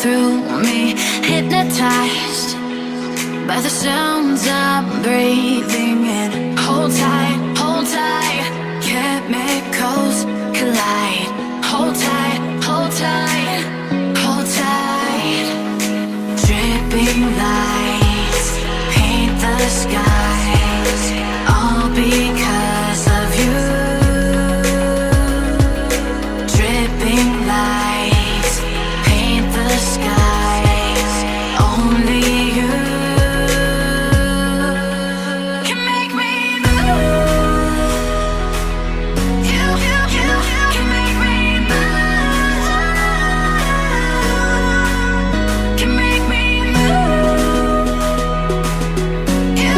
through me, hypnotized by the sounds I'm breathing in. Hold tight, chemicals collide. Hold tight, hold tight, hold tight. Dripping lights paint the skies, all because of you. Dripping lights paint the skies, only you can make me move. You can make me move. Can make me move. You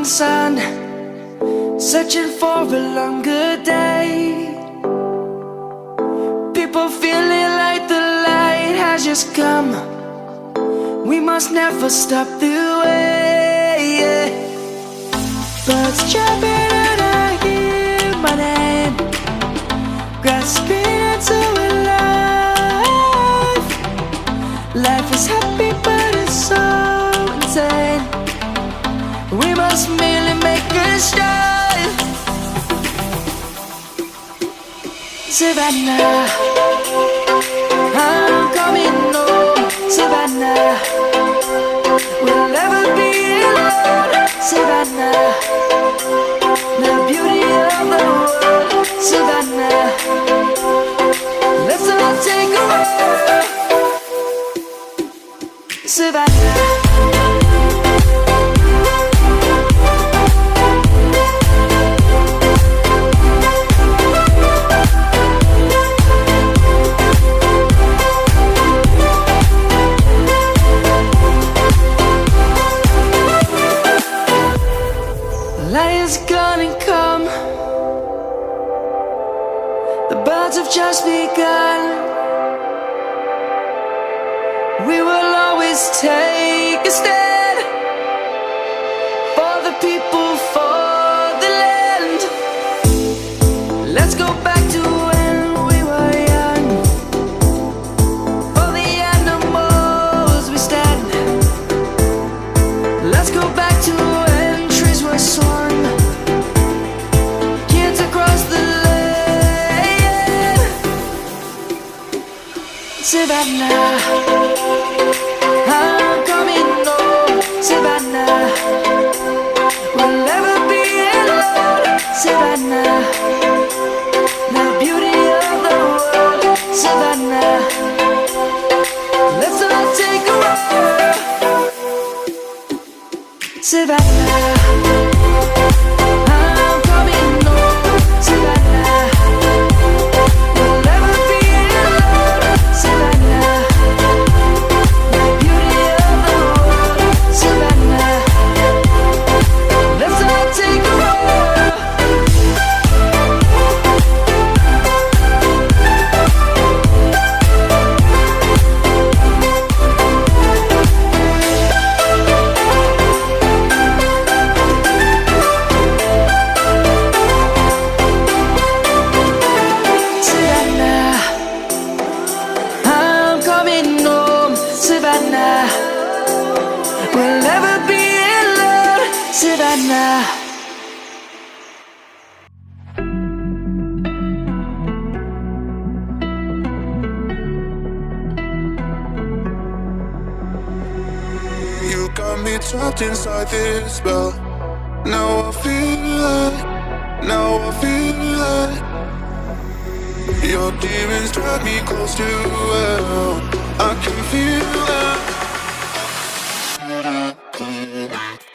morning sun, searching for a longer day. People feeling like the light has just come. We must never stop the way. Birds chirping and I hear my name, grasping into a life. Life is happy but it's so insane. We must merely make a start. Savannah, I'm coming home. Savannah, we'll never be alone. Savannah, the beauty of the world. Savannah, let's all take a walk. Savannah. Light is gonna come. The birds have just begun. We will always take a stand for the people, for the land. Let's go back to when we were young. For the animals we stand. Let's go back to when trees were swung. Savannah, I'm coming home. Savannah, we'll never be alone. Savannah, the beauty of the world. Savannah, let's all take a walk. Savannah, I'm coming home. Savannah, we'll never be alone. Savannah, the beauty of the world. Savannah, let's all take a walk. Savannah, I'm coming home. Savannah, we'll never be alone. Savannah. You got me trapped inside this spell. Now I feel it, now I feel it. Your demons drag me close to hell. I can feel it.